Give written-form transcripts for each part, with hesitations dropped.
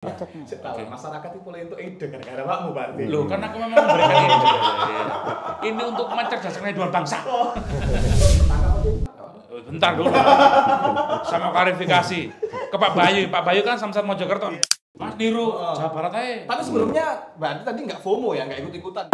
Pajaknya. Tahu masyarakat itu mulai untuk ide gara-gara makmu berarti. Loh, kan aku memang memberikan ide. Ini untuk mencerdaskan kehidupan bangsa. Bentar dulu. Sama klarifikasi ke Pak Bayu. Pak Bayu kan Samsat Mojokerto. Mas niru Jawa Barat aja. Tapi sebelumnya berarti tadi nggak FOMO ya, nggak ikut-ikutan.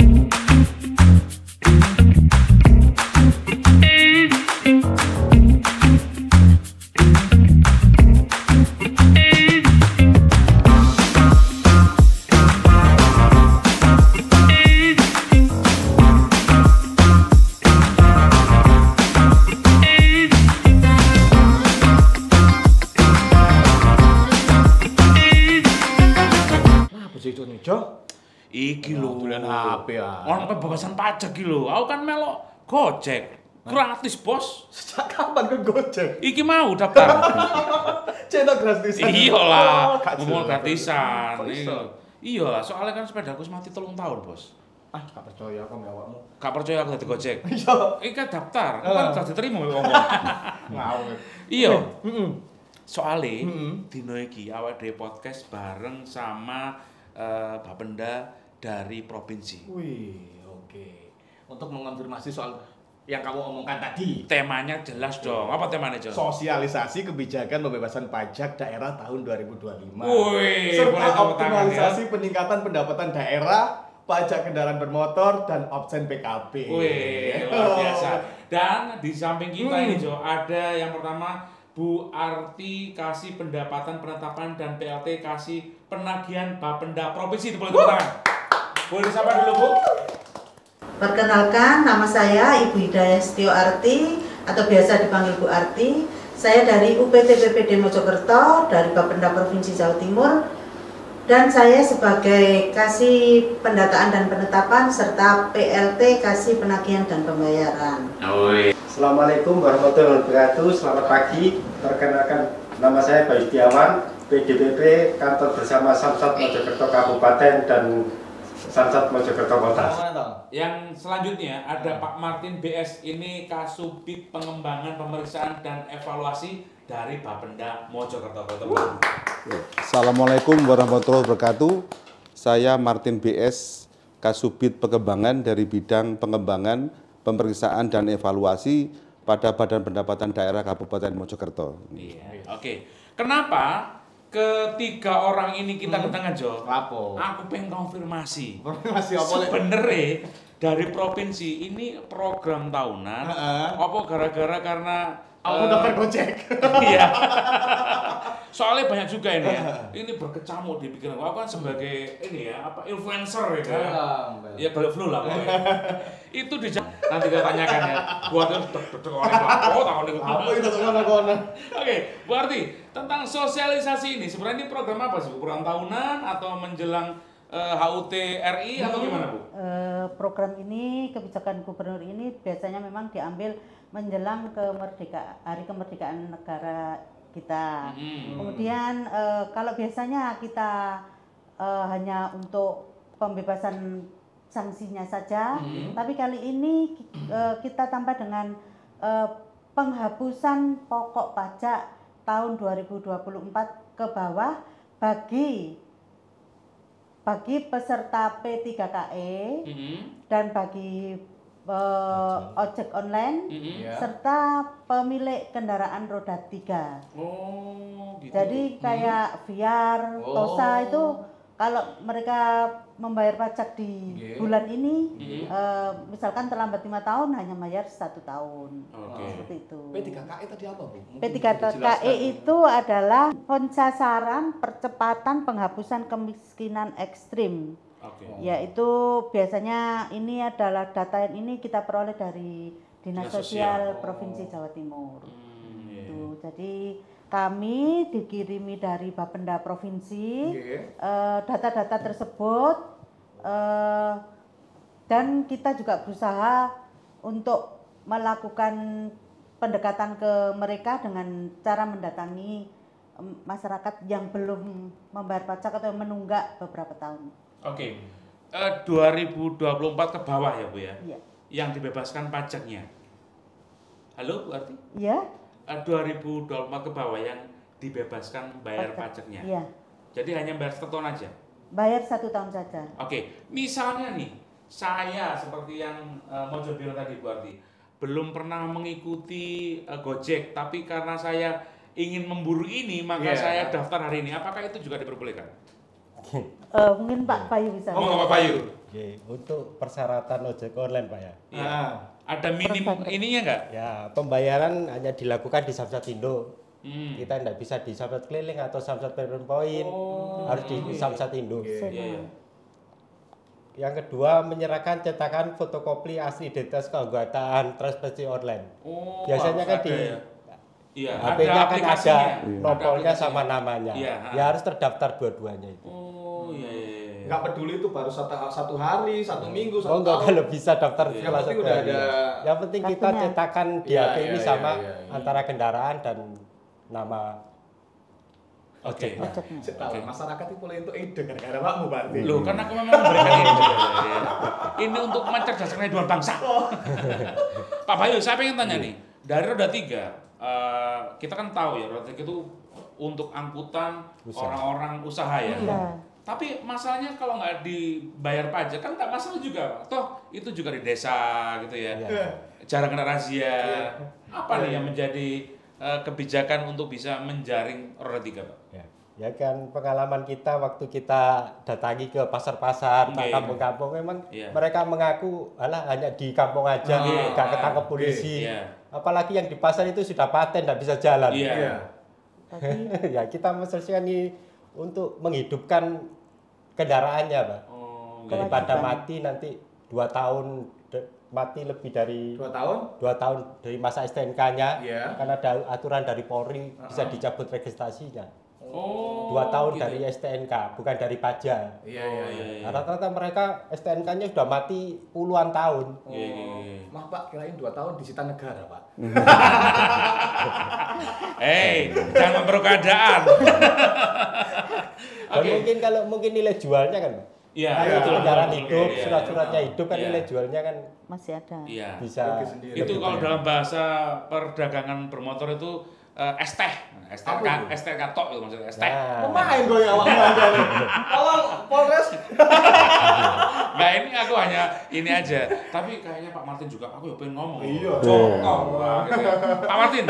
Iki lho, tulen HP ya. Ono pembebasan pajak iki lho. Aku kan melok Gojek. Gratis, Bos. Sejak kapan ke Gojek? Iki mau daftar. Cetak gratisan. Iya lah, Gak ngomong jelas. gratisan. Kok iso? Iya lah, soalnya kan sepedaku mati 3 tahun, Bos. Ah, gak percaya aku mbak awakmu. Gak percaya aku dadi Gojek. Iya. Iki kan daftar, aku kan udah diterima ngomong. Ngawur. Iya. Heeh. Soale dino iki awake dhewe podcast bareng sama Bapenda dari provinsi. Wih, oke. Untuk mengonfirmasi soal yang kamu omongkan tadi. Temanya jelas dong. Apa temanya, Jo? Sosialisasi kebijakan pembebasan pajak daerah tahun 2025. Wih, serta boleh tepuk tangan, optimalisasi peningkatan pendapatan daerah, pajak kendaraan bermotor, dan absen PKB. Wih, luar biasa. Dan di samping kita ini, Jo, ada yang pertama Bu Arti kasih pendapatan penetapan dan PLT kasih penagihan Bapenda Provinsi. Boleh tepuk tangan. Boleh disapa dulu, Bu? Perkenalkan, nama saya Ibu Hidayah Setio Arti atau biasa dipanggil Bu Arti. Saya dari UPT PPD Mojokerto, dari Bapenda Provinsi Jawa Timur. Dan saya sebagai kasih pendataan dan penetapan serta PLT kasih penagihan dan pembayaran. Assalamualaikum warahmatullahi wabarakatuh. Selamat pagi. Perkenalkan, nama saya Bayu Setiawan, PDPP kantor bersama Samsat Mojokerto Kabupaten dan Samsat Mojokerto Kota. Yang selanjutnya ada Pak Martin BS, ini Kasubit Pengembangan Pemeriksaan dan Evaluasi dari Bapenda Mojokerto. Assalamualaikum warahmatullahi wabarakatuh. Saya Martin BS, Kasubit Pengembangan dari bidang pengembangan, pemeriksaan dan evaluasi pada Badan Pendapatan Daerah Kabupaten Mojokerto. Iya, oke. Kenapa ketiga orang ini kita kedatangan, Jo? Lapo. Aku pengen konfirmasi. Konfirmasi apa, Lek? Sebenarnya dari provinsi ini program tahunan. Apa gara-gara karena Aku daftar Gojek. Iya. Soalnya banyak juga ini ya. Ini berkecamuk di pikiran aku kan sebagai ini ya, apa influencer ya kan. Ya kalau flu lah pokoknya. Itu nanti kita tanyakan ya. Buat deg-deg oleh lapo tahun ini. Apa itu kono-kono? Oke, berarti tentang sosialisasi ini sebenarnya ini program apa sih? Program tahunan atau menjelang HUT RI atau gimana, Bu? Program ini, kebijakan gubernur ini biasanya memang diambil menjelang hari kemerdekaan negara kita. Kemudian kalau biasanya kita hanya untuk pembebasan sanksinya saja, tapi kali ini kita tambah dengan penghapusan pokok pajak tahun 2024 ke bawah bagi peserta P3KE dan bagi ojek online serta pemilik kendaraan roda 3. Oh, gitu. Jadi kayak VR, Tosa itu kalau mereka membayar pajak di bulan ini, misalkan terlambat 5 tahun hanya bayar 1 tahun. Seperti itu. P3KE tadi apa, Bu? P3KE itu adalah pensasaran percepatan penghapusan kemiskinan ekstrim. Yaitu biasanya ini adalah data ini kita peroleh dari Dinas Sosial Provinsi Jawa Timur. Jadi kami dikirimi dari Bapenda Provinsi data-data tersebut dan kita juga berusaha untuk melakukan pendekatan ke mereka dengan cara mendatangi masyarakat yang belum membayar pajak atau menunggak beberapa tahun. Oke. 2024 ke bawah ya, Bu ya? Iya. Yang dibebaskan pajaknya. Halo, Bu Arti? Iya. 2024 ke bawah yang dibebaskan bayar pajaknya. Iya. Jadi hanya bayar 1 tahun aja? Bayar 1 tahun saja. Oke, misalnya nih, saya seperti yang Mojo bilang tadi Bu Arti, belum pernah mengikuti Gojek, tapi karena saya ingin memburu ini, maka saya daftar hari ini. Apakah itu juga diperbolehkan? Mungkin Pak Bayu bisa. Pak Bayu. Oke, untuk persyaratan ojek online Pak ya. Iya. Ada minim ininya nggak? Ya, pembayaran hanya dilakukan di Samsat-Indo. Kita tidak bisa di Samsat keliling atau Samsat payment point, harus di Samsat Indo. Iya. Yang kedua, menyerahkan cetakan fotokopi asli identitas keanggotaan transaksi online. Biasanya kan di HP-nya kan ada nomornya sama namanya. Ya harus terdaftar dua-duanya itu. Nggak peduli itu baru satu hari, 1 minggu, 1 tahun. Enggak, kalau bisa daftar setelah penting 1 udah hari. ada. Yang penting kita Kartunya. cetakan di HP ini sama antara kendaraan dan nama Oke. Masyarakat itu boleh untuk ide gara-gara Pak Bupati. Loh, kan aku memang memberikan ini. Ini untuk mencerdaskan kehidupan bangsa. Pak Bayu, saya pengen tanya nih, dari roda 3, kita kan tahu ya roda 3 itu untuk angkutan orang-orang usaha ya. Tapi masalahnya kalau nggak dibayar pajak kan nggak masalah juga, Pak. Toh itu juga di desa gitu ya. Jarang kena razia. Apa nih yang menjadi kebijakan untuk bisa menjaring roda 3, Pak? Ya kan pengalaman kita waktu kita datangi ke pasar-pasar, kampung-kampung memang mereka mengaku alah hanya di kampung aja, nggak ketangkep polisi. Apalagi yang di pasar itu sudah paten, nggak bisa jalan. Ya kita menyelesaikan ini untuk menghidupkan kendaraannya, Pak. Daripada mati nanti 2 tahun mati lebih dari 2 tahun? 2 tahun dari masa STNK-nya, karena ada aturan dari Polri bisa dicabut registrasinya. 2 tahun gitu. dari STNK, bukan dari pajak. Rata-rata mereka STNK-nya sudah mati puluhan tahun. Maaf Pak, kirain 2 tahun disita negara Pak. Jangan memperkeruh keadaan. Dan mungkin kalau nilai jualnya kan, Pak. Kalau itu kendaraan hidup, surat-suratnya hidup kan nilai jualnya kan masih ada. bisa. Itu kalau dalam bahasa perdagangan bermotor itu STK tok itu maksudnya ST. Pemain gue ya awak Anda nih. Tolong Polres. Nggak, ini aku hanya ini aja. Tapi kayaknya Pak Martin juga aku ya pengen ngomong. Iya. Gitu ya. Pak Martin,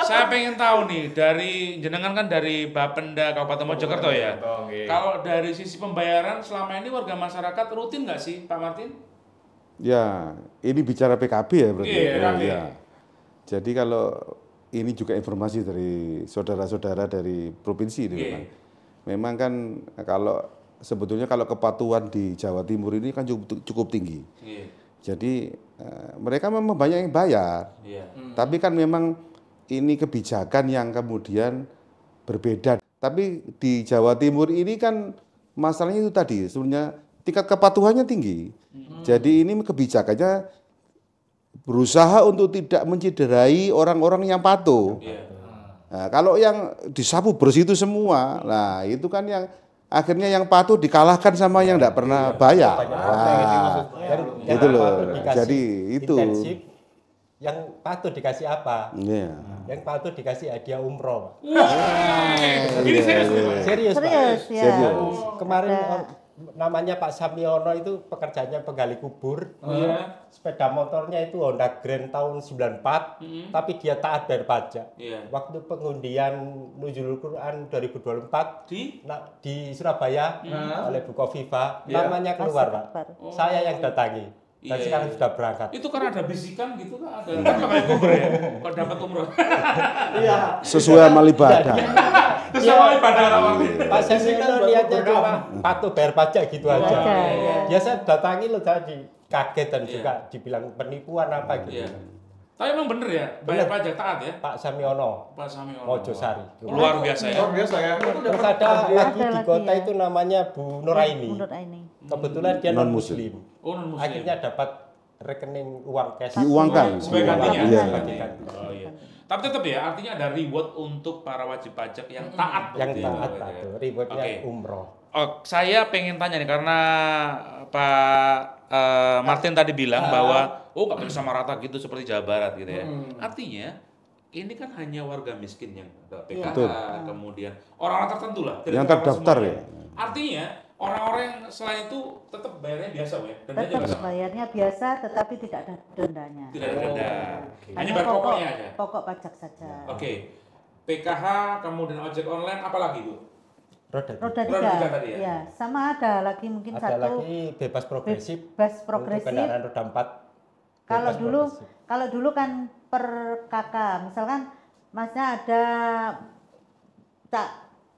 saya pengen tahu nih dari jenengan kan dari Bapenda Kabupaten Mojokerto ya. Kalau dari sisi pembayaran selama ini warga masyarakat rutin nggak sih Pak Martin? Ya, ini bicara PKB ya berarti. PKB. Jadi kalau ini juga informasi dari saudara-saudara dari provinsi ini memang kan sebetulnya kalau kepatuhan di Jawa Timur ini kan cukup tinggi. Jadi mereka memang banyak yang bayar. Tapi kan memang ini kebijakan yang kemudian berbeda. Tapi di Jawa Timur ini kan masalahnya itu tadi sebenarnya tingkat kepatuhannya tinggi. Jadi ini kebijakannya berusaha untuk tidak mencederai orang-orang yang patuh. Nah, kalau yang disapu bersih itu semua, nah itu kan yang akhirnya yang patuh dikalahkan sama yang tidak pernah bayar. Itu loh. Jadi itu. Intensif, yang patuh dikasih apa? Yang patuh dikasih hadiah umroh. Ini serius. Serius. Kemarin namanya Pak Samiono itu pekerjaannya penggali kubur. Sepeda motornya itu Honda Grand tahun 94, tapi dia taat bayar pajak. Waktu pengundian Nuzulul Quran 2024 di Surabaya oleh Bu Kofifa, namanya keluar, Pak. Saya yang datangi. Dan sekarang sudah berangkat. Itu karena ada bisikan gitu kan ada kan pakai kubur ya. Kalau dapat umroh. Sesuai amal ibadah. Sesuai ibadah Pak Samiono lihatnya cuma patuh bayar pajak gitu aja. Biasa datangi lo tadi kaget dan juga dibilang penipuan apa gitu. Tapi emang bener ya, bayar pajak taat ya? Pak Samiono. Mojosari. Luar biasa ya. Luar biasa ya. Terus ada lagi di kota itu namanya Bu Nuraini. Kebetulan dia non muslim. Non-muslim. Akhirnya dapat rekening uang cash. Diuangkan. Sebagai gantinya. Iya. Tapi tetap ya, artinya ada reward untuk para wajib pajak yang taat. Yang taat itu, rewardnya umroh. Saya pengen tanya nih, karena Pak Martin tadi bilang bahwa nggak bisa sama rata gitu seperti Jawa Barat gitu ya. Artinya ini kan hanya warga miskin yang ada PKH, Betul. kemudian orang-orang tertentu lah. Yang terdaftar ya. Artinya orang-orang yang selain itu tetap bayarnya biasa ya. Tetap bayarnya biasa, tetapi tidak ada dendanya. Tidak ada denda. Hanya Hanya bayar pokoknya aja. pokok pajak saja. Oke. PKH, kemudian ojek online, apa lagi Bu? Roda Roda 3. tadi ya? Ya, sama ada lagi mungkin Ada satu lagi bebas progresif. bebas Untuk progresif. kendaraan roda 4. Kalau dulu kan per kakak, misalkan masnya ada Cak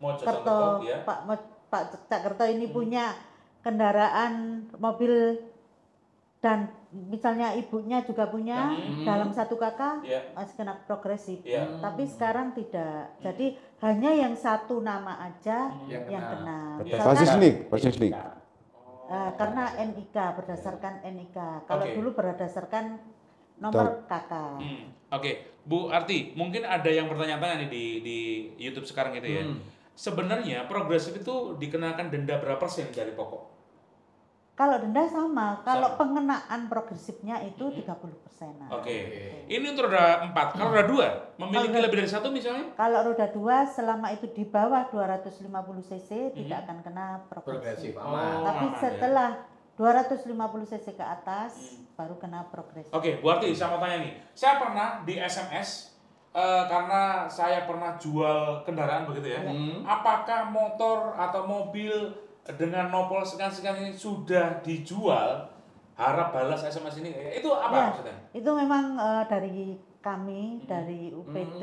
Kerto, ya. Pak Cak Kerto ini punya kendaraan mobil dan misalnya ibunya juga punya dalam satu kakak masih kena progresif. Tapi sekarang tidak. Jadi hanya yang satu nama aja yang kena. Basis nik. Karena NIK berdasarkan NIK. Kalau dulu berdasarkan nomor kakak. Oke, Bu Arti, mungkin ada yang bertanya-tanya nih di YouTube sekarang gitu ya. Sebenarnya progresif itu dikenakan denda berapa persen dari pokok? Kalau denda sama, kalau pengenaan progresifnya itu 30%. Oke. Ini untuk roda 4. Kalau roda 2 memiliki lebih dari satu misalnya? Kalau roda 2 selama itu di bawah 250 cc tidak akan kena progresif. Tapi setelah 250 cc ke atas baru kena progresif. Oke, Bu Arti, saya mau tanya nih. Saya pernah di SMS karena saya pernah jual kendaraan begitu ya. Apakah motor atau mobil dengan nopol sekian-sekian ini sudah dijual, harap balas SMS ini, itu apa maksudnya? Itu memang dari kami, dari UPT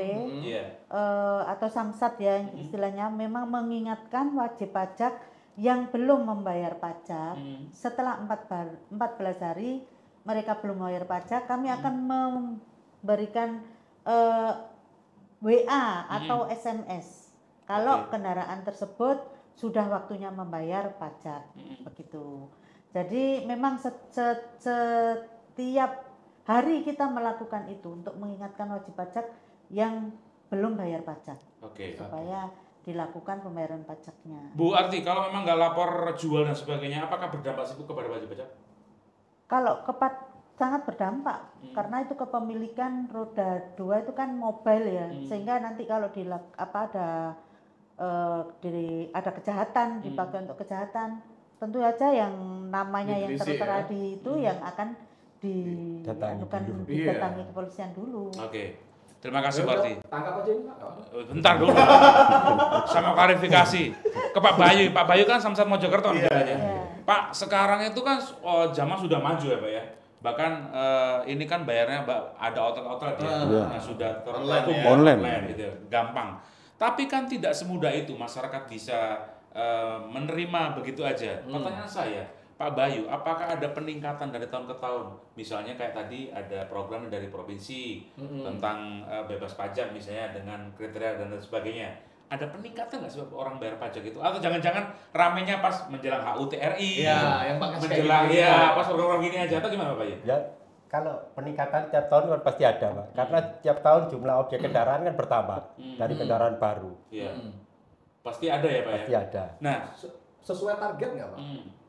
atau Samsat ya istilahnya, memang mengingatkan wajib pajak yang belum membayar pajak setelah 14 hari mereka belum membayar pajak, kami akan memberikan WA atau SMS kalau kendaraan tersebut sudah waktunya membayar pajak, begitu. Jadi memang setiap hari kita melakukan itu untuk mengingatkan wajib pajak yang belum bayar pajak, supaya dilakukan pembayaran pajaknya. Bu Arti, kalau memang nggak lapor jual dan sebagainya, apakah berdampak sih kepada wajib pajak? Kalau sangat berdampak, karena itu kepemilikan roda 2 itu kan mobile ya, sehingga nanti kalau ada kejahatan dipakai untuk kejahatan, tentu saja yang namanya yang tertera di itu yang akan didatangi kepolisian dulu. Oke. Terima kasih Bu Arti. Tangkap aja ini Pak. Bentar dulu. Sama klarifikasi ke Pak Bayu. Pak Bayu kan Samsat Mojokerto nih katanya. Pak, sekarang itu kan zaman sudah maju ya Pak ya. Bahkan ini kan bayarnya ada outlet-outlet ya yang sudah online gitu, gampang. Tapi kan tidak semudah itu masyarakat bisa menerima begitu aja. Pertanyaan saya, Pak Bayu, apakah ada peningkatan dari tahun ke tahun? Misalnya kayak tadi ada program dari provinsi tentang bebas pajak misalnya dengan kriteria dan sebagainya. Ada peningkatan nggak sih orang bayar pajak itu? Atau jangan-jangan ramenya pas menjelang HUT RI? Yang pakai menjelang pas program gini aja atau gimana Pak Bayu? Ya, kalau peningkatan tiap tahun kan pasti ada, Pak. Karena tiap tahun jumlah objek kendaraan kan bertambah dari kendaraan baru. Iya. Pasti ada ya Pak ya? Pasti ada. Nah, sesuai target nggak Pak?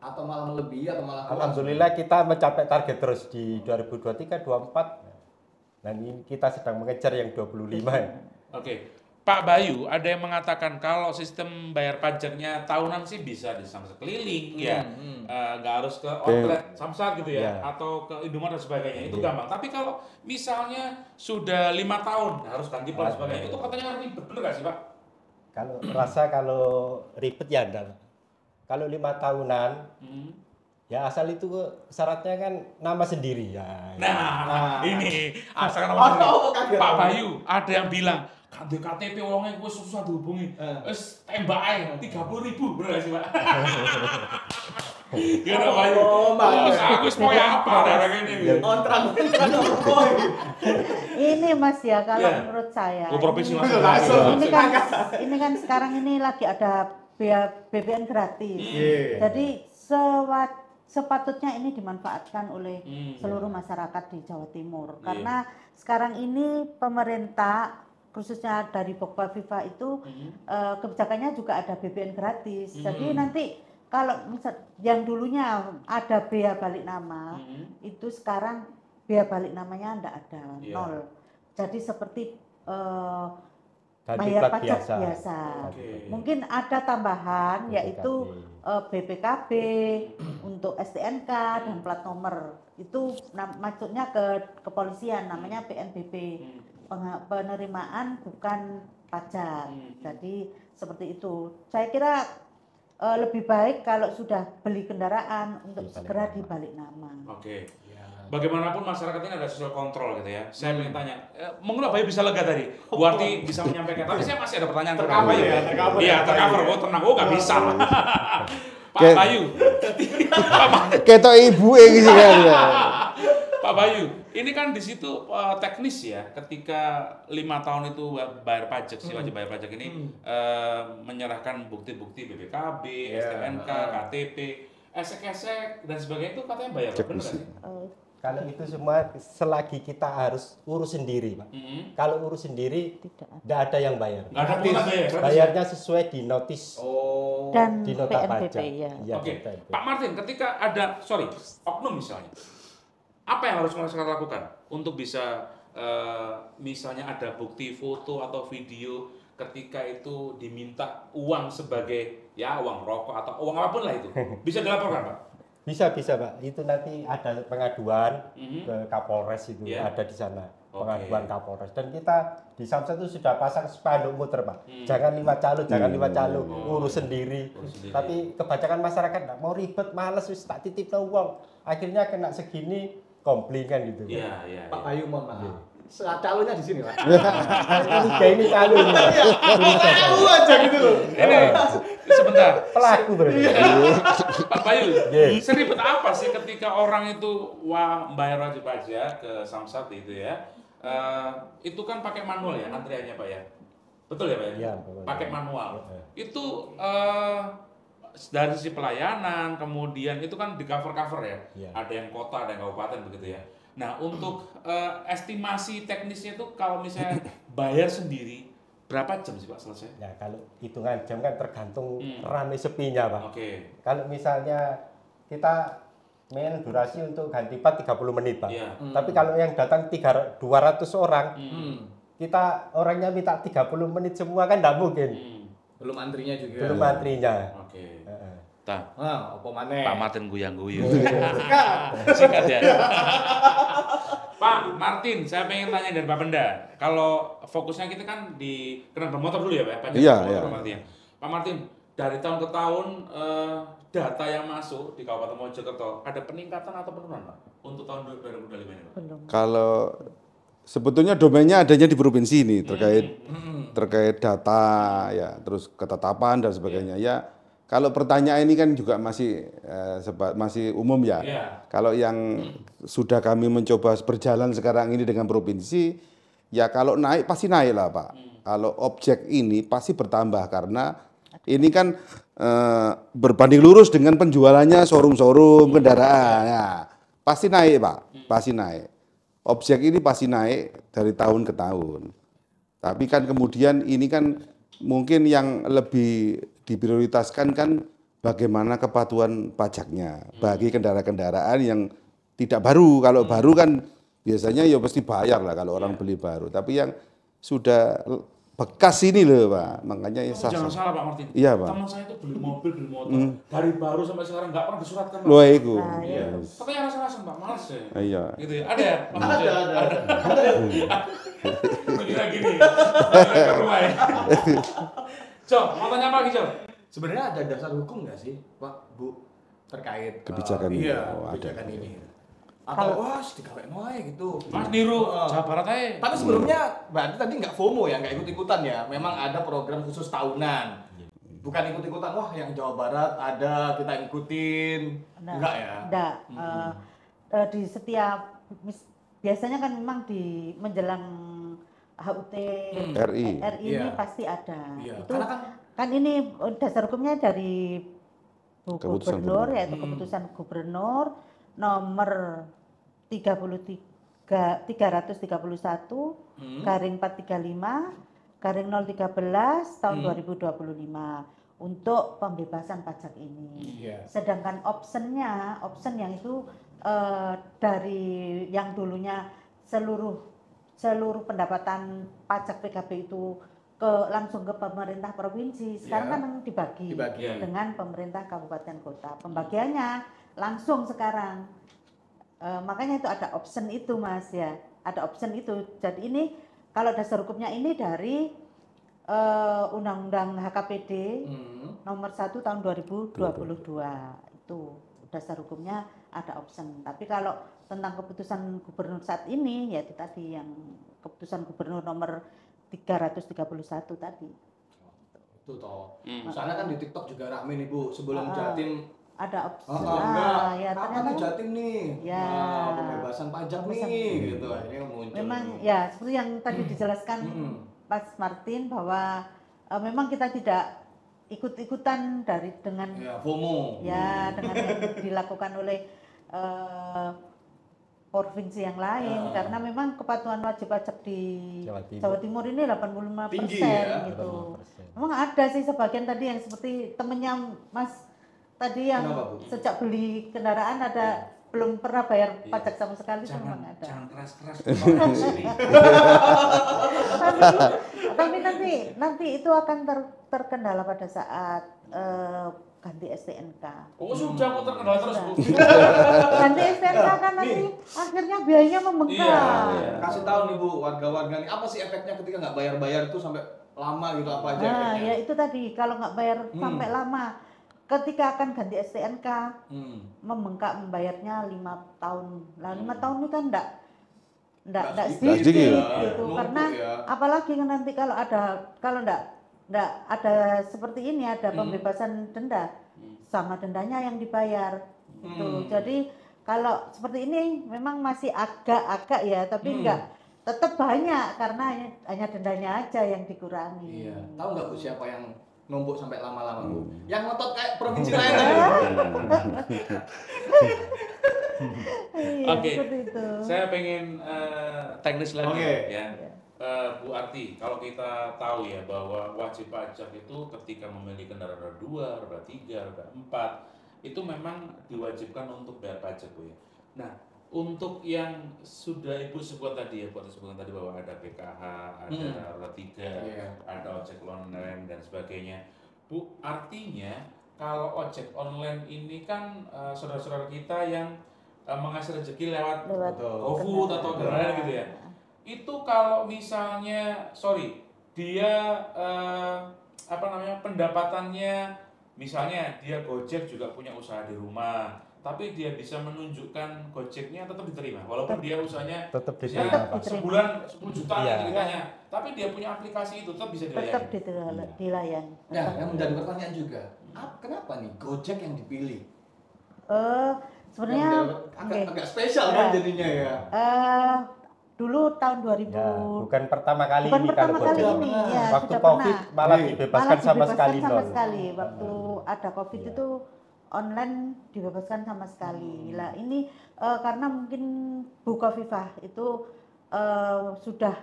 Atau malah melebihi atau malah kurang? Alhamdulillah kita mencapai target terus di 2023, 2024. Dan ini kita sedang mengejar yang 25 ya. Oke. Pak Bayu, ada yang mengatakan kalau sistem bayar pajaknya tahunan sih bisa di Samsat keliling ya, nggak harus ke outlet Samsat gitu ya, atau ke Indomaret dan sebagainya, itu gampang. Tapi kalau misalnya sudah 5 tahun harus ganti plat dan sebagainya, itu katanya ribet, bener nggak sih Pak? Kalau ribet ya enggak. Kalau 5 tahunan, ya asal itu syaratnya kan nama sendiri ya. Nah. Ini asal nama sendiri. Pak Bayu, ada yang bilang ganti KTP orangnya gue susah dihubungi. Tembak aja 30.000, bener gak sih Pak? Gimana Pak Bayu? Aku mau apa darah ini? Ini Mas ya, kalau menurut saya. Ini kan sekarang ini lagi ada BBM gratis. Jadi sepatutnya ini dimanfaatkan oleh seluruh masyarakat di Jawa Timur. Karena sekarang ini pemerintah khususnya dari Pokpa Viva itu kebijakannya juga ada BBM gratis. Jadi nanti kalau misal yang dulunya ada bea balik nama, itu sekarang bea balik namanya enggak ada, nol. Jadi seperti bayar plat pajak biasa. Oke. Mungkin ada tambahan BPKB. yaitu BPKB untuk STNK dan plat nomor. Itu masuknya ke kepolisian, namanya PNBP. Penerimaan bukan pajak. Jadi seperti itu. Saya kira lebih baik kalau sudah beli kendaraan untuk segera dibalik nama. Oke. Bagaimanapun masyarakat ini ada social control gitu ya. Saya ingin tanya, mengapa Bayu bisa lega tadi? Bu Arti bisa menyampaikan. Tapi saya masih ada pertanyaan ke Bayu ya. Iya, tercover. Oh tenang, oh nggak bisa. Pak Bayu. Ketok ibu gitu kan. Pak Bayu, ini kan di situ teknis ya. Ketika 5 tahun itu bayar pajak, si wajib bayar pajak ini menyerahkan bukti-bukti BPKB, STNK, KTP, esek-esek dan sebagainya itu katanya bayar. Benar kan? Kalau itu semua selagi kita harus urus sendiri, Pak. Kalau urus sendiri tidak ada yang bayar. Nggak ada pungutan bayar. Bayarnya sesuai di notis. Dan Di nota PNBP pajak. ya. Iya, Oke, PNBP. Pak Martin, ketika ada oknum misalnya, apa yang harus masyarakat lakukan untuk bisa misalnya ada bukti foto atau video ketika itu diminta uang sebagai ya uang rokok atau uang apapun lah itu bisa dilaporkan, Pak? Bisa Pak. Itu nanti ada pengaduan ke Kapolres itu ada di sana. Pengaduan Kapolres. Dan kita di Samsat itu sudah pasang spanduk muter, Pak. Jangan lewat calo, urus sendiri. Tapi kebanyakan masyarakat nggak mau ribet, males wis tak titip uang. Akhirnya kena segini komplain kan gitu. Iya. Pak Bayu mohon maaf. Calonnya di sini, Pak. Ini calonnya. Tahu aja gitu loh. Ini sebentar. Pelaku berarti. Pak Bayu, seribet apa sih ketika orang itu bayar wajib pajak ke Samsat itu ya? Itu kan pakai manual ya antriannya, Pak ya? Betul ya, Pak ya? Iya, pakai manual. Itu dari sisi pelayanan, kemudian itu kan di cover ya. Ada yang kota, ada yang kabupaten begitu ya. Nah, untuk estimasi teknisnya itu kalau misalnya bayar sendiri berapa jam sih Pak selesai? Ya kalau hitungan jam kan tergantung rame sepinya, Pak. Oke. Kalau misalnya kita main durasi untuk ganti plat 30 menit, Pak. Tapi kalau yang datang 200 orang, kita orangnya minta 30 menit semua kan enggak mungkin. Belum antrinya juga. Belum antrinya. Oke. Apa maneh? Pak Martin guyang-guyu. Singkat ya. Pak Martin, saya pengen tanya dari Pak Penda. Kalau fokusnya kita kan di kendaraan bermotor dulu ya, Pak? Iya. Pak Martin, dari tahun ke tahun data yang masuk di Kabupaten Mojokerto ada peningkatan atau penurunan, Pak? Untuk tahun 2025 ini, Pak? Belum. Kalau sebetulnya domainnya adanya di provinsi ini terkait data ya, terus ketetapan dan sebagainya ya. Kalau pertanyaan ini kan juga masih umum ya. Kalau yang sudah kami mencoba berjalan sekarang ini dengan provinsi, ya kalau naik pasti naik lah, Pak. Kalau objek ini pasti bertambah karena ini kan berbanding lurus dengan penjualannya showroom kendaraan. Ya, pasti naik, Pak. Pasti naik. Objek ini pasti naik dari tahun ke tahun. Tapi kan kemudian ini kan mungkin yang lebih diprioritaskan kan bagaimana kepatuhan pajaknya bagi kendaraan-kendaraan yang tidak baru. Kalau baru kan biasanya ya pasti bayar lah kalau orang beli baru. Tapi yang sudah bekas ini loh, Pak. Makanya ya jangan salah Pak Martin. Iya, Pak. Teman saya itu beli mobil, beli motor dari baru sampai sekarang nggak pernah disuratkan. Loh, itu. Katanya rasa-rasa Pak, males ya. Iya. Gitu ya. Ada ya? Ada. Kira gini. Ke rumah ya. Cok, mau tanya apa lagi, Cok? Sebenarnya ada dasar hukum nggak sih, Pak, Bu, terkait kebijakan ini? Kebijakan ini. Atau digawe wae gitu. Mas niru Jawa Barat aja. Tapi sebelumnya berarti tadi nggak FOMO ya, nggak ikut-ikutan ya. Memang ada program khusus tahunan. Bukan ikut-ikutan, wah yang Jawa Barat ada kita ikutin. Enggak ya? Enggak. Di setiap biasanya kan memang di menjelang HUT RI ini pasti ada. Itu kan ini dasar hukumnya dari Gubernur, yaitu keputusan Gubernur nomor 331 garing 435 garing 013 tahun 2025 untuk pembebasan pajak ini. Sedangkan option yang itu dari yang dulunya seluruh seluruh pendapatan pajak PKB itu langsung ke pemerintah provinsi. Sekarang kan dibagi dengan pemerintah kabupaten kota. Pembagiannya langsung sekarang. Makanya itu ada option itu Mas ya. Ada option itu. Jadi ini kalau dasar hukumnya ini dari Undang-Undang HKPD nomor 1 tahun 2022. Itu dasar hukumnya ada option. Tapi kalau tentang keputusan gubernur saat ini, yaitu tadi yang keputusan gubernur nomor 331 tadi. Itu toh. Soalnya kan di TikTok juga rame nih Bu, sebelum Jatim ada opsi. Ya ternyata Jatim nih. Ya. Pembebasan pajak nih gitu. Ini muncul. Memang ya seperti yang tadi dijelaskan Mas Martin bahwa memang kita tidak ikut-ikutan dengan FOMO. Ya, dengan yang dilakukan oleh provinsi yang lain karena memang kepatuhan wajib pajak di Jawa Timur ini 85% tinggi, gitu. Memang ada sih sebagian tadi yang seperti temennya Mas tadi yang sejak beli kendaraan ada belum pernah bayar pajak sama sekali. Memang ada. Jangan keras-keras. Tapi nanti itu akan terkendala pada saat ganti STNK. Oh sudah kok terkendala terus Bu. Ganti STNK kan nanti akhirnya biayanya membengkak. Iya. Kasih tahu nih Bu, warga-warga nih apa sih efeknya ketika nggak bayar-bayar itu sampai lama gitu, apa aja efeknya? Ya itu tadi kalau nggak bayar sampai lama, ketika akan ganti STNK membengkak membayarnya 5 tahun. Lah 5 tahun ini kan enggak sedikit gitu. Karena apalagi nanti kalau enggak ada seperti ini, ada pembebasan denda, sama dendanya yang dibayar. Gitu. Jadi kalau seperti ini memang masih agak-agak ya, tapi enggak tetap banyak karena hanya dendanya aja yang dikurangi. Iya. Tahu nggak Bu siapa yang numpuk sampai lama-lama Bu? Yang ngotot kayak provinsi lain tadi. Oke. Saya pengen teknis lagi ya. Bu Arti, kalau kita tahu ya bahwa wajib pajak itu ketika memiliki kendaraan roda 2, roda 3, roda 4 itu memang diwajibkan untuk bayar pajak Bu ya. Nah, untuk yang sudah Ibu sebut tadi ya, sebutkan tadi bahwa ada PKH, ada roda 3, ada ojek online dan sebagainya. Bu, artinya kalau ojek online ini kan saudara-saudara kita yang menghasilkan rezeki lewat GoFood atau kendaraan gitu ya. Itu kalau misalnya, dia pendapatannya, misalnya dia Gojek juga punya usaha di rumah, tapi dia bisa menunjukkan Gojeknya tetap diterima, walaupun dia usahanya tetap diterima, sebulan 10 juta ceritanya, tapi dia punya aplikasi itu tetap bisa dilayani. Tetap dilayani. Nah, yang menjadi pertanyaan juga, kenapa nih Gojek yang dipilih? Sebenarnya agak spesial kan jadinya ya. Dulu tahun 2000 bukan pertama kali ini kalau Gojek. Waktu Covid malah dibebaskan sama sekali. Waktu ada Covid itu online dibebaskan sama sekali. Lah ini karena mungkin Bukoviva itu sudah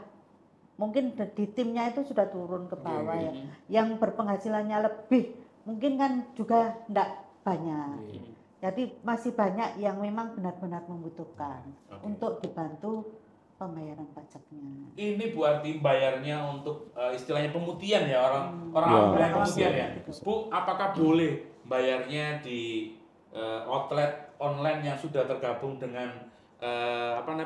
mungkin di timnya itu sudah turun ke bawah ya. Yang berpenghasilannya lebih mungkin kan juga enggak banyak. Jadi masih banyak yang memang benar-benar membutuhkan untuk dibantu pembayaran pajaknya. Ini Bu Arti bayarnya untuk istilahnya pemutihan ya, orang pemutihan ya. Bu, apakah boleh bayarnya di outlet online yang sudah tergabung dengan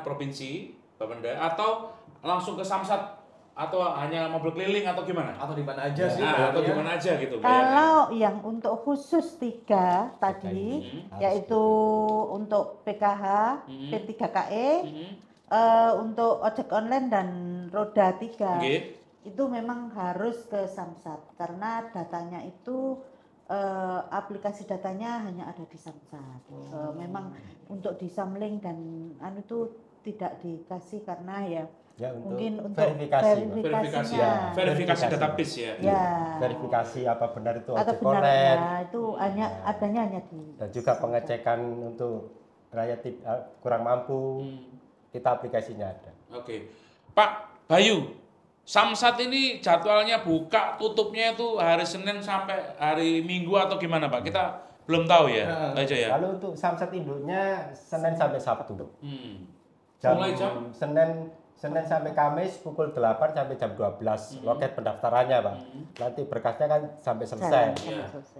provinsi Bapenda, atau langsung ke Samsat, atau hanya mobil keliling, atau gimana? Atau di mana aja sih? Atau di mana aja gitu. Kalau yang untuk khusus 3 tadi, yaitu untuk PKH, P3KE, untuk ojek online dan roda 3, itu memang harus ke Samsat karena datanya itu aplikasi datanya hanya ada di Samsat. Memang untuk di Samlink dan itu tidak dikasih karena mungkin untuk verifikasi database ya. Verifikasi apa benar itu atau ojek benar online. Itu adanya hanya di. Dan juga pengecekan untuk rakyat kurang mampu. Kita aplikasinya ada. Oke. Pak Bayu, Samsat ini jadwalnya buka tutupnya itu hari Senin sampai hari Minggu atau gimana Pak? Kita belum tahu ya. Aja ya. Lalu untuk Samsat induknya Senin sampai Sabtu. Mulai jam Senin Senin sampai Kamis pukul 8 sampai jam 12 loket pendaftarannya, Pak. Nanti berkasnya kan sampai selesai.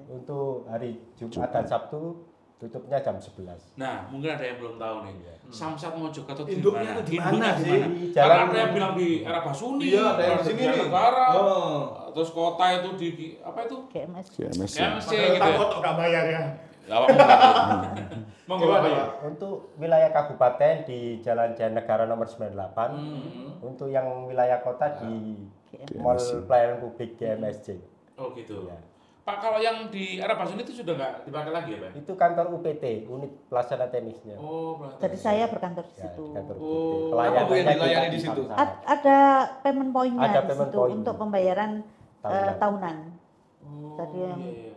Untuk hari Jumat dan Sabtu tutupnya jam 11. Nah, mungkin ada yang belum tahu nih. Samsat Mojokerto di Induknya mana? tuh di mana sih? Di Karena jalan ada yang bilang di era Basuni, Iya, ada yang di sini nih. Negara, Oh. terus kota itu di apa itu? GMS. GMS. KMSC gitu ya. Takut nggak bayar ya. Awak monggo Bapak ya. Untuk wilayah kabupaten di Jalan Jaya Negara nomor 98. Untuk yang wilayah kota di Mall Pelayanan Publik GMSC. Oh gitu. Ya. Pak, kalau yang di era Basuni itu sudah nggak dipakai lagi ya, Pak? Itu kantor UPT, unit pelaksana teknisnya. Oh, berarti. Jadi saya berkantor di Ya, situ. di kantor UPT. Oh, Pelayanannya apa yang dilayani kita di situ? Samsat. Ada payment point-nya Ada di payment situ point. untuk pembayaran Tahunan. tahunan. Oh, Tadi yang iya.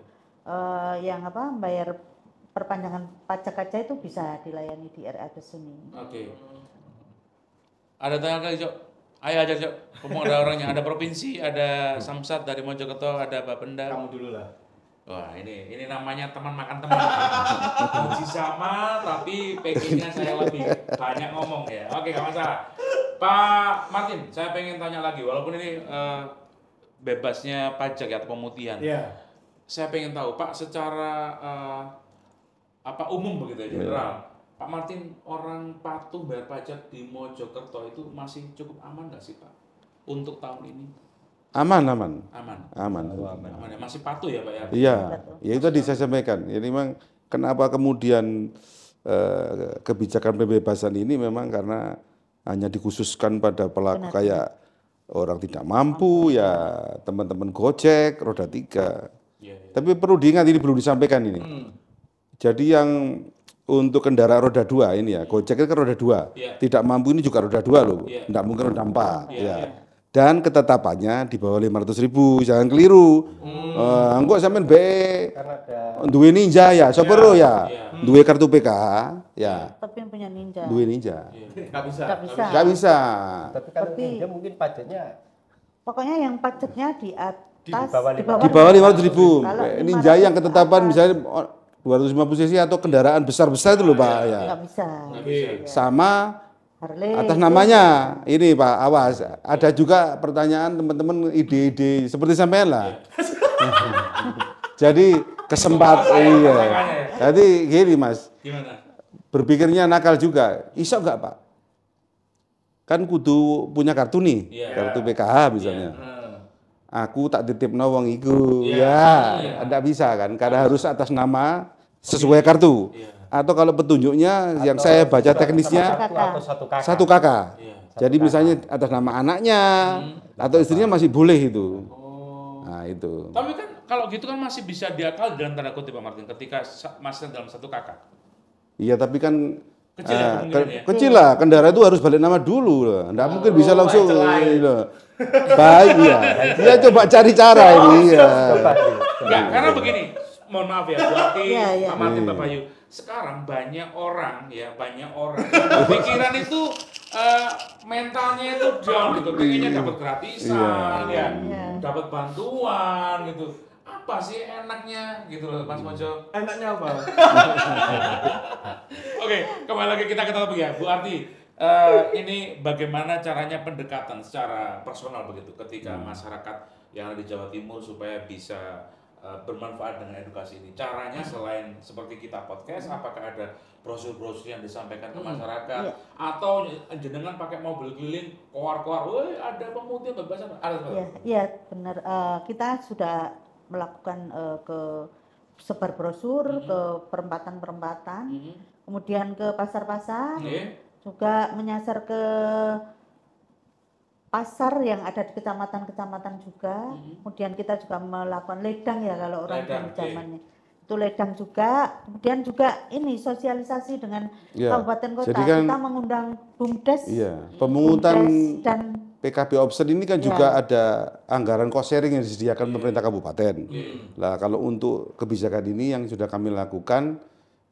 yang apa bayar perpanjangan pajak aja itu bisa dilayani di RA Basuni. Oke. Ada tanya lagi, Cok? Ayo aja, Cok. Ngomong ada orangnya, ada provinsi, ada Samsat dari Mojokerto, ada Bapenda. Kamu dulu lah. Wah, ini namanya teman makan teman. Gaji sama, tapi PG-nya saya lebih banyak ngomong ya. Oke, nggak masalah. Pak Martin, saya pengen tanya lagi, walaupun ini bebasnya pajak ya atau pemutihan. Iya. Saya pengen tahu, Pak, secara apa umum begitu ya, general. Pak Martin, orang patuh bayar pajak di Mojokerto itu masih cukup aman nggak sih, Pak? Untuk tahun ini? Aman. Aman. Aman. Aman ya, masih patuh ya, Pak ya? Iya, ya itu tadi saya sampaikan. Ini memang kenapa kemudian kebijakan pembebasan ini memang karena hanya dikhususkan pada pelaku kayak orang tidak mampu, ya teman-teman Gojek, roda 3. Iya. Tapi perlu diingat ini belum disampaikan ini. Jadi yang untuk kendaraan roda 2 ini ya, Gojek itu kan roda 2. Iya. Tidak mampu ini juga roda 2 loh. Iya. Tidak mungkin roda 4. Iya, Ya. iya. Dan ketetapannya di bawah 500.000, jangan keliru. Engkau sampean be Karena ada duwe ninja ya, sopero ya. Iya. Duwe kartu PKH ya, Tapi yang punya ninja duwe ninja. Nggak bisa. nggak bisa. Nggak bisa. tapi kalau Tapi- dia mungkin pajaknya Pokoknya yang pajaknya di atas bawah Di bawah 500.000. Kalau Ninja 500 yang ketetapan atas, misalnya 250 cc atau kendaraan besar-besar itu loh Pak ya. nggak bisa. Sama Harley atas itu namanya ini Pak, awas. Ada juga pertanyaan teman-teman ide-ide seperti sampean lah. Jadi iya. Jadi gini Mas, Gimana? berpikirnya nakal juga. Iso nggak Pak? Kan kudu punya kartu nih, Iya. kartu PKH misalnya. Aku tak titipno wong iku. Ya, enggak bisa kan, karena harus atas nama sesuai kartu. Atau kalau petunjuknya yang saya baca teknisnya satu kakak. Iya. jadi misalnya atas nama anaknya atau istrinya masih boleh itu. Nah, itu. Tapi kan kalau gitu kan masih bisa diakal dalam tanda kutip Pak Martin ketika masih dalam satu kakak. Iya, tapi kan Kecil ya kemungkinan ya? kecil lah, kendaraan itu harus balik nama dulu loh. Nggak mungkin bisa langsung loh. Baik ya. Dia coba cari cara ini ya. Enggak, karena begini, mohon maaf ya, berarti Iya, iya. Pak Martin, Pak Bayu. Sekarang banyak orang yang pikiran itu mentalnya itu down gitu, pengennya dapat gratisan, ya, dapat bantuan gitu. Apa sih enaknya gitu loh, Mas Mojo? Enaknya apa? Oke, kembali lagi kita ke topik ya, Bu Arti. Ini bagaimana caranya pendekatan secara personal begitu ketika masyarakat yang ada di Jawa Timur supaya bisa bermanfaat dengan edukasi ini. Caranya selain seperti kita podcast, apakah ada brosur-brosur yang disampaikan ke masyarakat atau jenengan pakai mobil keliling koar-koar, woi ada pemutihan bebasan, ada Iya, iya benar. Kita sudah melakukan ke sebar brosur ke perempatan-perempatan, kemudian ke pasar-pasar, juga menyasar ke pasar yang ada di kecamatan-kecamatan juga. Kemudian kita juga melakukan ledang ya kalau orang Ledang, dulu zamannya. Itu ledang juga. Kemudian juga ini sosialisasi dengan Iya. kabupaten kota. Jadi kan- Kita mengundang BUMDes. Iya, pemungutan BUMDes dan PKB Opsen ini kan juga ada anggaran cost sharing yang disediakan pemerintah kabupaten. Nah, kalau untuk kebijakan ini yang sudah kami lakukan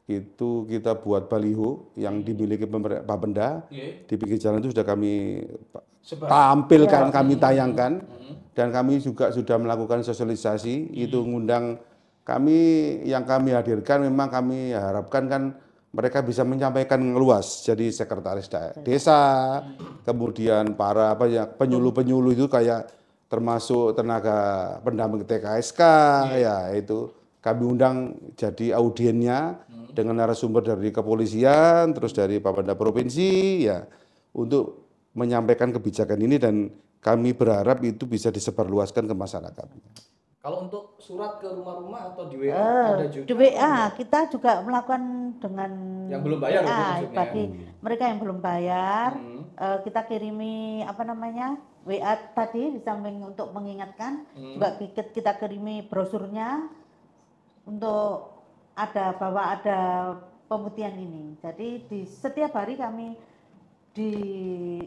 itu kita buat baliho yang dimiliki Bapenda di pinggir jalan itu sudah kami tampilkan, kami tayangkan, dan kami juga sudah melakukan sosialisasi. Itu ngundang kami, yang kami hadirkan memang kami harapkan kan mereka bisa menyampaikan luas. Jadi sekretaris desa, kemudian para penyuluh-penyuluh itu kayak termasuk tenaga pendamping TKSK, ya itu kami undang jadi audiennya dengan narasumber dari kepolisian, terus dari Bapenda Provinsi, ya untuk menyampaikan kebijakan ini dan kami berharap itu bisa disebarluaskan ke masyarakat. Kalau untuk surat ke rumah-rumah atau di WA ada juga? Di WA kita juga melakukan dengan yang belum bayar WA, itu maksudnya. bagi mereka yang belum bayar, kita kirimi WA tadi di samping untuk mengingatkan, juga kita kirimi brosurnya untuk bahwa ada pemutihan ini. Jadi di setiap hari kami di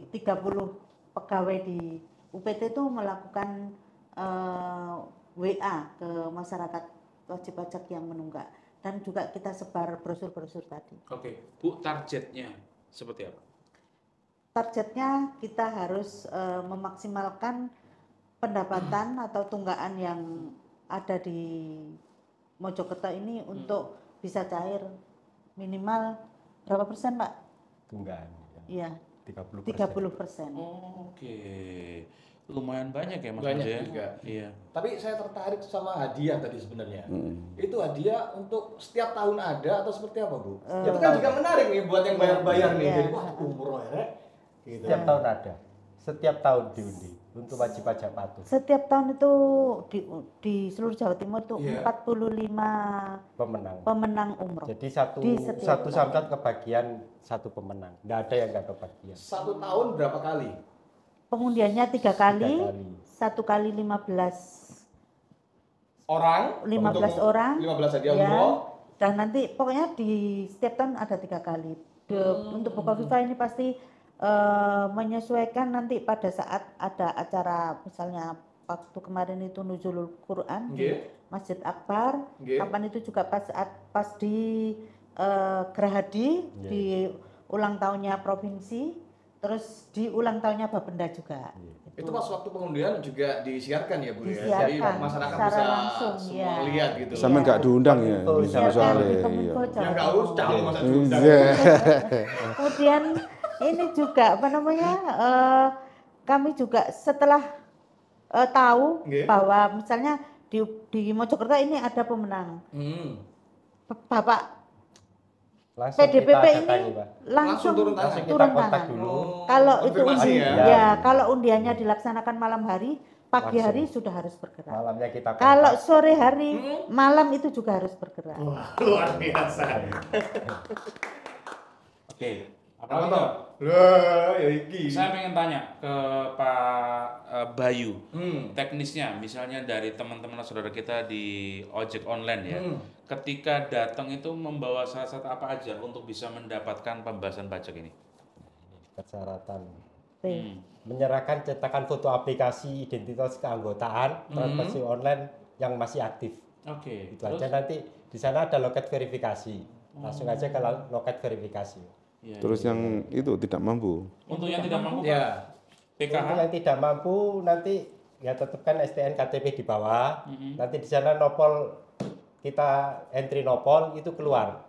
30 pegawai di UPT itu melakukan WA ke masyarakat wajib pajak yang menunggak, dan juga kita sebar brosur-brosur tadi. Oke, Bu, targetnya seperti apa? Targetnya kita harus memaksimalkan pendapatan atau tunggakan yang ada di Mojokerto ini untuk bisa cair minimal berapa persen, Pak? Tunggakan. Iya. 30%. 30%. Oke. Lumayan banyak ya Mas Banyak ya? juga. Iya. Tapi saya tertarik sama hadiah tadi sebenarnya. Itu hadiah untuk setiap tahun ada atau seperti apa, Bu? Itu kan juga menarik nih buat yang bayar-bayar nih. Iya. Jadi wah umroh ya. Gitu. Setiap tahun ada. Setiap tahun diundi untuk wajib pajak patuh. Setiap tahun itu di seluruh Jawa Timur itu 45 pemenang umroh. Jadi Di setiap satu samsat kebagian satu pemenang. Nggak ada yang nggak kebagian. Satu tahun berapa kali? Pengundiannya 3 kali, 1 kali 15 orang, 15 orang, 15 hadiah ya. umroh. Dan nanti pokoknya di setiap tahun ada 3 kali. Untuk Bukoviva ini pasti menyesuaikan nanti pada saat ada acara, misalnya waktu kemarin itu Nuzulul Quran di Masjid Akbar, kapan itu juga pas di Gerahadi di ulang tahunnya provinsi, terus di ulang tahunnya Bapenda juga. Itu pas waktu pengundian juga disiarkan ya, Bu ya. Disiarkan, Jadi masyarakat secara bisa langsung, semua ya. lihat gitu. Sama nggak diundang ya, Disiarkan soalnya. di Iya. Kominfo Jawa Yang nggak Timur. urus calon masa diundang. Kemudian ini juga kami juga setelah tahu bahwa misalnya di Mojokerto ini ada pemenang, Bapak Langsung PDPP kita ini datangi, Pak. langsung turun tangan. Langsung turun kita kontak tangan. dulu. Kalau itu Konfirmasi kalau undiannya dilaksanakan malam hari, pagi Langsung. hari sudah harus bergerak. Malamnya kita kontak. Kalau sore hari, malam itu juga harus bergerak. Luar biasa. Oke. Apa Apa lagi, toh? Dok? Lah, ya iki. Saya pengen tanya ke Pak Bayu, teknisnya misalnya dari teman-teman saudara kita di ojek online ya, ketika datang itu membawa syarat apa aja untuk bisa mendapatkan pembahasan pajak ini? Persyaratan. Oke. Menyerahkan cetakan foto aplikasi identitas keanggotaan transaksi online yang masih aktif. Oke. Itu aja, nanti di sana ada loket verifikasi. Langsung aja ke loket verifikasi. Ya, Terus yang itu tidak mampu. untuk yang tidak mampu, Ya. PKH. Untuk yang tidak mampu nanti ya tetapkan STN KTP di bawah. Nanti di sana nopol, kita entry nopol itu keluar.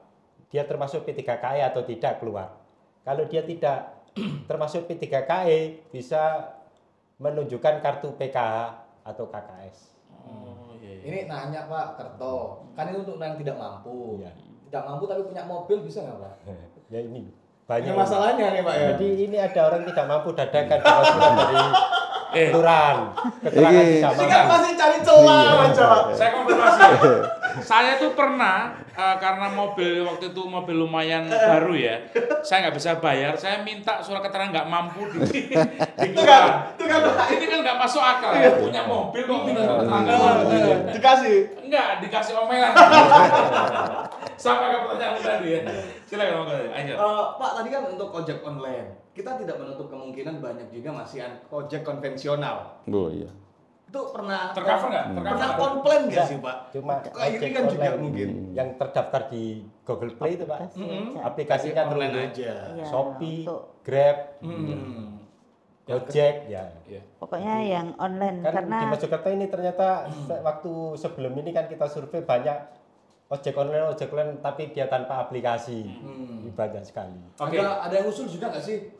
Dia termasuk P3KE atau tidak, keluar. Kalau dia tidak termasuk P3KE, bisa menunjukkan kartu PKH atau KKS. Oh, iya, iya. Ini nanya Pak Kerto, kan itu untuk yang tidak mampu. Iya. Tidak mampu tapi punya mobil bisa nggak Pak? Ya ini Banyak banyak masalahnya nih Pak ya. Jadi ini ada orang tidak mampu dadakan dengan surat dari kelurahan, keterangan tidak Ini kan mampu. masih cari celah aja. Saya konfirmasi. Saya tuh pernah karena mobil waktu itu mobil lumayan baru ya, saya nggak bisa bayar. Saya minta surat keterangan nggak mampu di kelurahan. Itu kan Pak. Ini kan nggak masuk akal ya. Punya mobil kok minta surat keterangan nggak mampu. Dikasih. Enggak, dikasih omelan. Sama kayak pertanyaan tadi ya. Silakan Bang Khalil, ayo. Pak tadi kan untuk ojek online, kita tidak menutup kemungkinan banyak juga masih ojek konvensional. Oh iya. Itu pernah Tercover nggak? Pernah komplain nggak sih Pak? Cuma Kayak ini ojek kan juga online mungkin. yang terdaftar di Google Play itu Pak. Aplikasinya Ojek online terlalu aja. Ya, Shopee, untuk Grab, Hmm. Gojek, ya. pokoknya yang online Kan karena di Mojokerto ini ternyata waktu sebelum ini kan kita survei banyak ojek online tapi dia tanpa aplikasi. Banyak sekali. Ada yang usul juga nggak sih?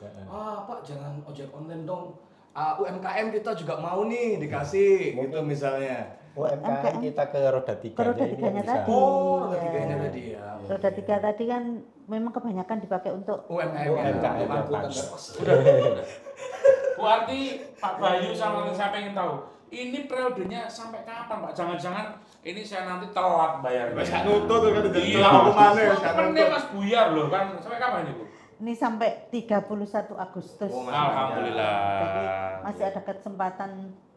Pak jangan ojek online dong. UMKM kita juga mau nih dikasih gitu misalnya. UMKM kita ke roda 3 tadi. Roda 3-nya tadi ya. Roda 3 tadi kan memang kebanyakan dipakai untuk UMKM. Udah. Bu Arti, Pak Bayu sama saya pengen tahu. Ini periodenya sampai kapan, Pak? Jangan-jangan ini saya nanti telat bayarnya. Mas nutut tuh kan Iya, Mas buyar loh kan. Sampai kapan ini, Bu? ini sampai 31 Agustus. Alhamdulillah. Jadi masih ada kesempatan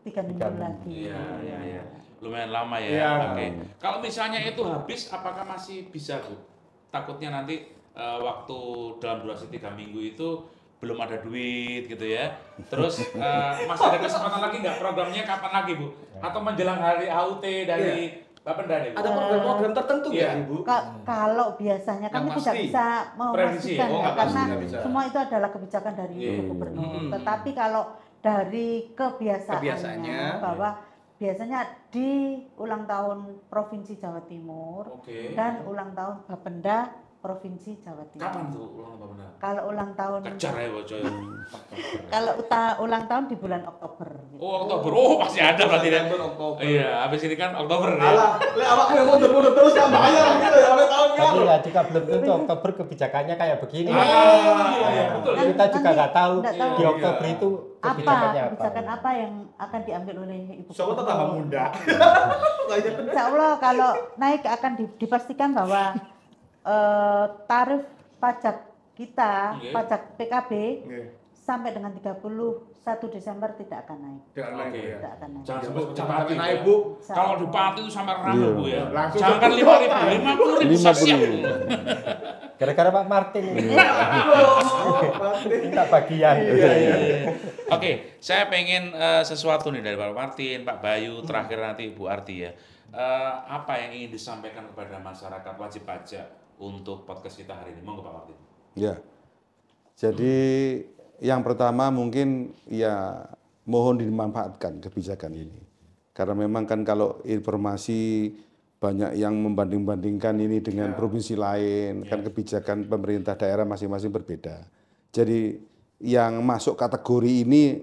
3 minggu lagi. Iya. Lumayan lama ya. Iya. Oke. Kalau misalnya itu habis, apakah masih bisa, Bu? Takutnya nanti waktu dalam durasi 3 minggu itu belum ada duit gitu ya. Terus masih ada kesempatan lagi nggak programnya kapan lagi, Bu? Atau menjelang hari HUT dari Bapenda nih, Bu? Ada program-program tertentu nggak, Ibu? Kalau biasanya kami tidak bisa memastikan ya, karena semua itu adalah kebijakan dari Ibu Gubernur. Tetapi kalau dari kebiasaannya bahwa biasanya di ulang tahun Provinsi Jawa Timur dan ulang tahun Bapenda Provinsi Jawa Timur. Kapan tuh ulang tahun Bapenda? Kalau ulang tahun kejar ya, Bocoy. Kalau ulang tahun di bulan Oktober. Gitu. Oh, Oktober. Oh, masih ada berarti ya. Iya, habis ini kan Oktober ya. Alah, awak yang mau terus kan bahaya gitu ya, oleh tahun kan. Tapi ya jika belum tentu Oktober kebijakannya kayak begini. Betul. Kita juga nggak tahu tahu di Oktober itu kebijakan apa yang akan diambil oleh Ibu Soalnya Gubernur. tambah muda. Insya Allah kalau naik akan dipastikan bahwa tarif pajak kita, pajak PKB sampai dengan 31 Desember tidak akan naik. Tidak akan naik. Jangan sampai Jangan Pati, naik, ya. Bu. Kalau di Pati itu sampai rame, Bu ya. Langsung Jangan kan 5.000, 50.000 bisa siap. Gara-gara Pak Martin ini. Minta bagian. Oke, saya pengen sesuatu nih dari Pak Martin, Pak Bayu, terakhir nanti Bu Arti ya. Apa yang ingin disampaikan kepada masyarakat wajib pajak untuk podcast kita hari ini? Monggo Pak Martin. Ya, jadi yang pertama mungkin ya mohon dimanfaatkan kebijakan ini. Karena memang kan kalau informasi banyak yang membanding-bandingkan ini dengan provinsi lain, kan kebijakan pemerintah daerah masing-masing berbeda. Jadi yang masuk kategori ini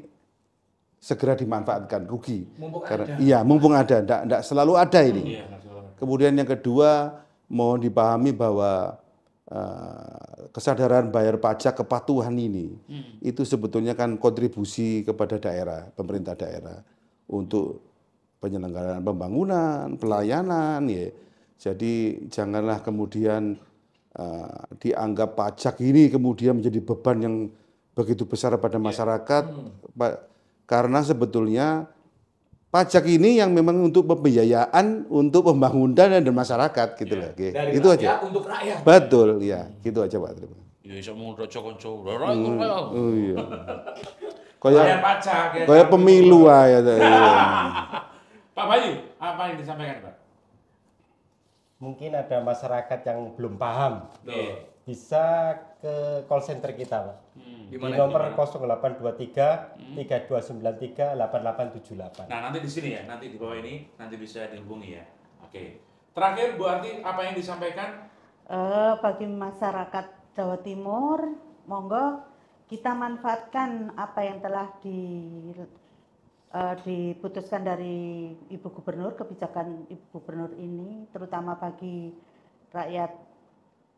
segera dimanfaatkan, rugi. Mumpung ada, enggak selalu ada ini. Kemudian yang kedua, mohon dipahami bahwa kesadaran bayar pajak, kepatuhan ini itu sebetulnya kan kontribusi kepada daerah, pemerintah daerah untuk penyelenggaraan pembangunan, pelayanan ya. Jadi janganlah kemudian dianggap pajak ini kemudian menjadi beban yang begitu besar pada masyarakat, karena sebetulnya pajak ini yang memang untuk pembiayaan untuk pembangunan dan masyarakat gitu loh. Itu aja. Untuk rakyat. Betul, ya. Gitu aja Pak. Terima kasih. Ya iso mung kanca-kanca. Oh iya. Bayar pajak ya. Kayak pemilu aja. Pak Bayu, apa yang disampaikan, Pak? Mungkin ada masyarakat yang belum paham. Bisa ke call center kita, Pak. Di nomor 0823 3293 8878. Nah, nanti di sini ya, nanti di bawah ini nanti bisa dihubungi ya. Oke. Terakhir Bu Arti, apa yang disampaikan? Bagi masyarakat Jawa Timur, monggo kita manfaatkan apa yang telah diputuskan dari Ibu Gubernur, kebijakan Ibu Gubernur ini, terutama bagi rakyat,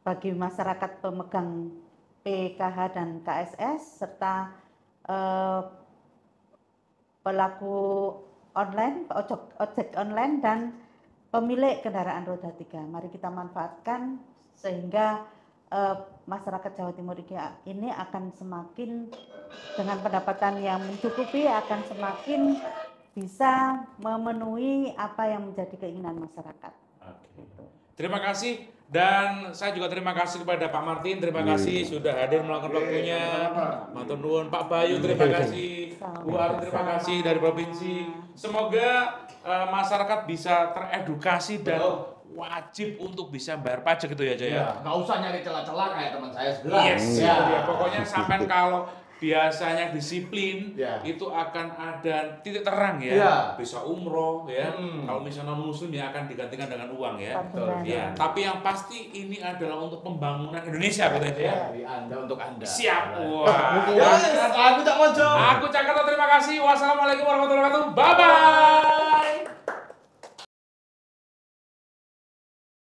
bagi masyarakat pemegang PKH dan KSS, serta pelaku online, ojek online, dan pemilik kendaraan roda 3. Mari kita manfaatkan sehingga masyarakat Jawa Timur ini akan semakin dengan pendapatan yang mencukupi, akan semakin bisa memenuhi apa yang menjadi keinginan masyarakat. Terima kasih, dan saya juga terima kasih kepada Pak Martin, terima kasih sudah hadir meluangkan waktunya. Matur nuwun. Pak Bayu, terima kasih. Bu Arti, terima kasih dari provinsi. Semoga masyarakat bisa teredukasi dan wajib untuk bisa bayar pajak gitu ya, Jaya. Nggak usah nyari celah-celah kayak teman saya sebelah. Yes, ya. Pokoknya sampai kalau biasanya disiplin, Ya. itu akan ada titik terang ya. Ya. Bisa umroh ya. Kalau misalnya non muslim ya akan digantikan dengan uang ya. Tabungan. Ya, tapi yang pasti ini adalah untuk pembangunan Indonesia betul itu ya. Dari Anda untuk Anda. Siap. Wah. Yes, aku tak mau jawab. Aku Cak Kerto, terima kasih. Wassalamualaikum warahmatullahi wabarakatuh. Bye bye.